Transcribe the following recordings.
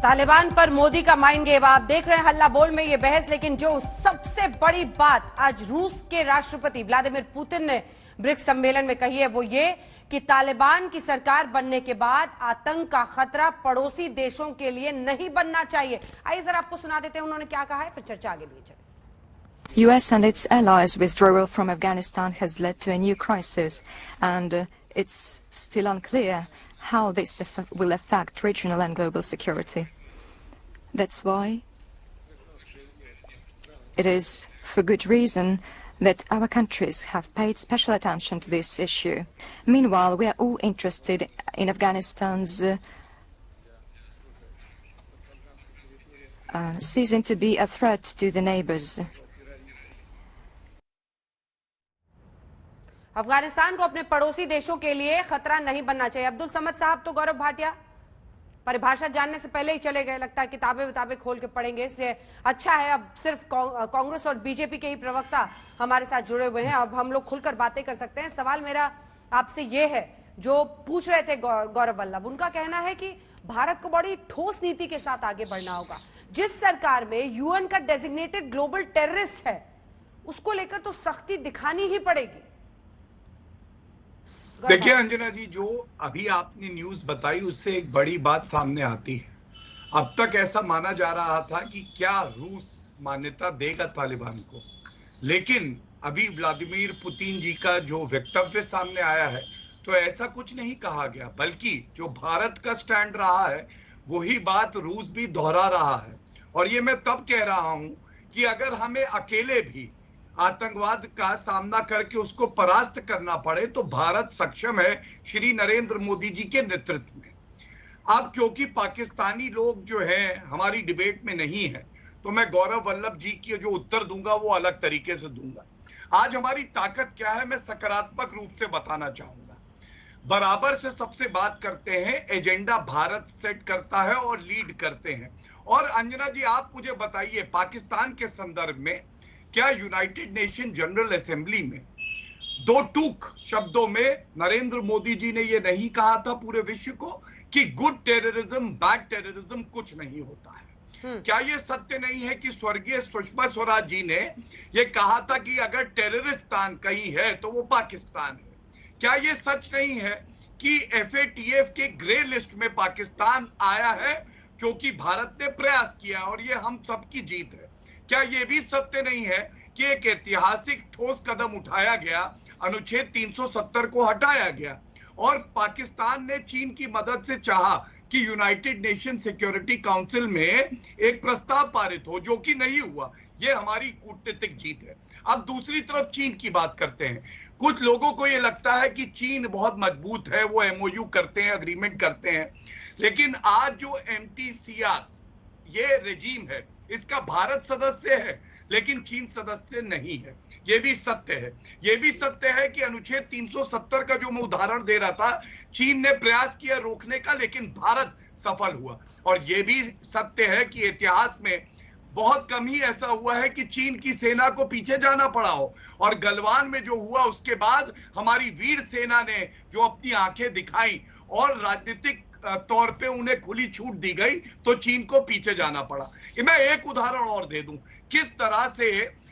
तालिबान पर मोदी का mind game. आप देख रहे हैं हल्ला बोल में ये बहस, लेकिन जो सबसे बड़ी बात आज रूस के राष्ट्रपति व्लादिमीर पुतिन ने ब्रिक्स सम्मेलन में कही है वो ये कि तालिबान की सरकार बनने के बाद आतंक का खतरा पड़ोसी देशों के लिए नहीं बनना चाहिए। आइए जरा आपको सुना देते हैं उन्होंने क्या कहा है, फिर चर्चा आगे लिए चले। US and its allies' withdrawal from Afghanistan has led to a new crisis, and it's still unclear how this will affect regional and global security. That's why it is for good reason that our countries have paid special attention to this issue. Meanwhile, we are all interested in Afghanistan's ceasing to be a threat to the neighbors. Afghanistan को अपने पड़ोसी देशों के लिए खतरा नहीं बनना चाहिए। अब्दुल समद साहब तो गौरव भाटिया परिभाषा जानने से पहले ही चले गए, लगता है किताबें खोल के पढ़ेंगे, इसलिए अच्छा है अब सिर्फ कांग्रेस और बीजेपी के ही प्रवक्ता हमारे साथ जुड़े हुए हैं। अब हम लोग खुलकर बातें कर सकते हैं। सवाल मेरा आपसे ये है, जो पूछ रहे थे गौरव वल्लभ, उनका कहना है कि भारत को बड़ी ठोस नीति के साथ आगे बढ़ना होगा। जिस सरकार में यूएन का डेजिग्नेटेड ग्लोबल टेररिस्ट है उसको लेकर तो सख्ती दिखानी ही पड़ेगी। देखिए अंजना जी, जो अभी आपने न्यूज बताई उससे एक बड़ी बात सामने आती है। अब तक ऐसा माना जा रहा था कि क्या रूस मान्यता देगा तालिबान को, लेकिन अभी व्लादिमीर पुतिन जी का जो वक्तव्य सामने आया है तो ऐसा कुछ नहीं कहा गया, बल्कि जो भारत का स्टैंड रहा है वही बात रूस भी दोहरा रहा है। और ये मैं तब कह रहा हूं कि अगर हमें अकेले भी आतंकवाद का सामना करके उसको परास्त करना पड़े तो भारत सक्षम है श्री नरेंद्र मोदी जी के नेतृत्व में। अब क्योंकि पाकिस्तानी लोग जो हैं हमारी डिबेट में नहीं है, तो मैं गौरव वल्लभ जी की जो उत्तर दूंगा वो अलग तरीके से दूंगा। आज हमारी ताकत क्या है मैं सकारात्मक रूप से बताना चाहूंगा। बराबर से सबसे बात करते हैं, एजेंडा भारत सेट करता है और लीड करते हैं। और अंजना जी आप मुझे बताइए, पाकिस्तान के संदर्भ में क्या यूनाइटेड नेशन जनरल असेंबली में दो टूक शब्दों में नरेंद्र मोदी जी ने यह नहीं कहा था पूरे विश्व को कि गुड टेररिज्म बैड टेररिज्म कुछ नहीं होता है? क्या यह सत्य नहीं है कि स्वर्गीय सुषमा स्वराज जी ने यह कहा था कि अगर टेररिस्तान कहीं है तो वो पाकिस्तान है? क्या यह सच नहीं है कि FATF के ग्रे लिस्ट में पाकिस्तान आया है क्योंकि भारत ने प्रयास किया और यह हम सबकी जीत है? क्या यह भी सत्य नहीं है कि एक ऐतिहासिक ठोस कदम उठाया गया, अनुच्छेद 370 को हटाया गया और पाकिस्तान ने चीन की मदद से चाहा कि यूनाइटेड नेशन सिक्योरिटी काउंसिल में एक प्रस्ताव पारित हो, जो कि नहीं हुआ। यह हमारी कूटनीतिक जीत है। अब दूसरी तरफ चीन की बात करते हैं। कुछ लोगों को यह लगता है कि चीन बहुत मजबूत है, वो MOU करते हैं, अग्रीमेंट करते हैं, लेकिन आज जो MTCR ये रेजीम है इसका भारत सदस्य है लेकिन चीन सदस्य नहीं है। यह भी सत्य है। यह भी सत्य है कि अनुच्छेद 370 का जो मैं उदाहरण दे रहा था, चीन ने प्रयास किया रोकने का लेकिन भारत सफल हुआ। और यह भी सत्य है कि इतिहास में बहुत कम ही ऐसा हुआ है कि चीन की सेना को पीछे जाना पड़ा हो। और गलवान में जो हुआ उसके बाद हमारी वीर सेना ने जो अपनी आंखें दिखाई और राजनीतिक तौर पे उन्हें खुली छूट दी गई तो चीन को पीछे जाना पड़ा। मैं एक उदाहरण और दे दूं किस तरह से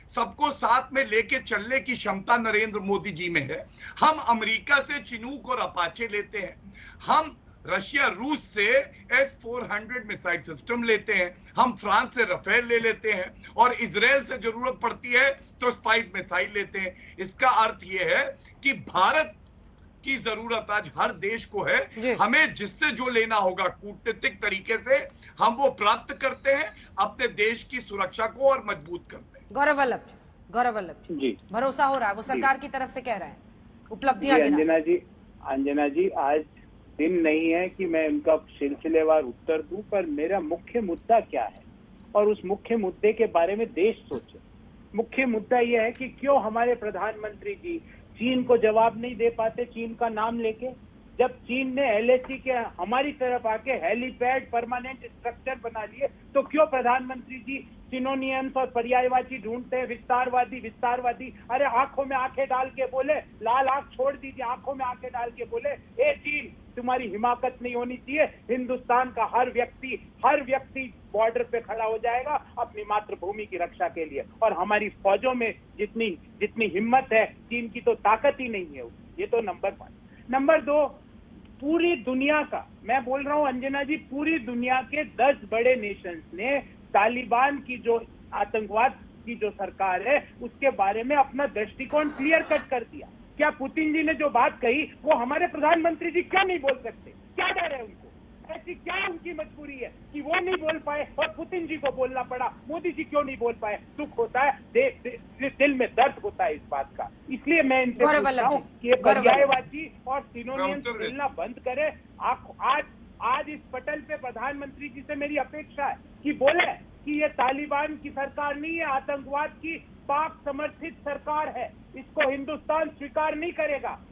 सबको साथ में लेके चलने की क्षमता नरेंद्र मोदी जी में है। हम अमेरिका से चिनूक और अपाचे लेते हैं, हम रशिया रूस से S-400 मिसाइल सिस्टम लेते हैं, हम फ्रांस से राफेल ले लेते हैं और इजराइल से जरूरत पड़ती है तो स्पाइस मिसाइल लेते हैं। इसका अर्थ यह है कि भारत की जरूरत आज हर देश को है। हमें जिससे जो लेना होगा कूटनीतिक तरीके से हम वो प्राप्त करते हैं, अपने देश की सुरक्षा को और मजबूत करते हैं। गौरव वल्लभ जी, भरोसा हो रहा है, वो सरकार की तरफ से कह रहे हैं, उपलब्धियां अंजना जी आज दिन नहीं है कि मैं उनका सिलसिलेवार उत्तर दूं, पर मेरा मुख्य मुद्दा क्या है और उस मुख्य मुद्दे के बारे में देश सोचे। मुख्य मुद्दा यह है कि क्यों हमारे प्रधानमंत्री जी चीन को जवाब नहीं दे पाते चीन का नाम लेके। जब चीन ने LAC के हमारी तरफ आके हेलीपैड परमानेंट स्ट्रक्चर बना लिए तो क्यों प्रधानमंत्री जी सिनोनियम्स और पर्यायवाची ढूंढते हैं? विस्तारवादी। अरे आंखों में आंखें डाल के बोले, लाल आंख छोड़ दीजिए, आंखों में आंखें डाल के बोले, ए चीन तुम्हारी हिमाकत नहीं होनी चाहिए। हिंदुस्तान का हर व्यक्ति बॉर्डर पे खड़ा हो जाएगा अपनी मातृभूमि की रक्षा के लिए, और हमारी फौजों में जितनी हिम्मत है, चीन की तो ताकत ही नहीं है। ये तो नंबर 1। नंबर 2, पूरी दुनिया का, मैं बोल रहा हूं अंजना जी, पूरी दुनिया के 10 बड़े नेशंस ने तालिबान की जो आतंकवाद की जो सरकार है उसके बारे में अपना दृष्टिकोण क्लियर कट कर दिया। क्या पुतिन जी ने जो बात कही वो हमारे प्रधानमंत्री जी क्यों नहीं बोल सकते? क्या डर है उनको? ऐसी क्या उनकी मजबूरी है कि वो नहीं बोल पाए और पुतिन जी को बोलना पड़ा? मोदी जी क्यों नहीं बोल पाए? दुख होता है, दिल में दर्द होता है इस बात का। इसलिए मैं इनसे पूछता हूं कि ये पर्यायवाची और सिनोनियम मिलना बंद करे। आज इस पटल पे प्रधानमंत्री जी से मेरी अपेक्षा है कि बोले कि ये तालिबान की सरकार नहीं है, आतंकवाद की पाक समर्थित सरकार है, इसको हिंदुस्तान स्वीकार नहीं करेगा।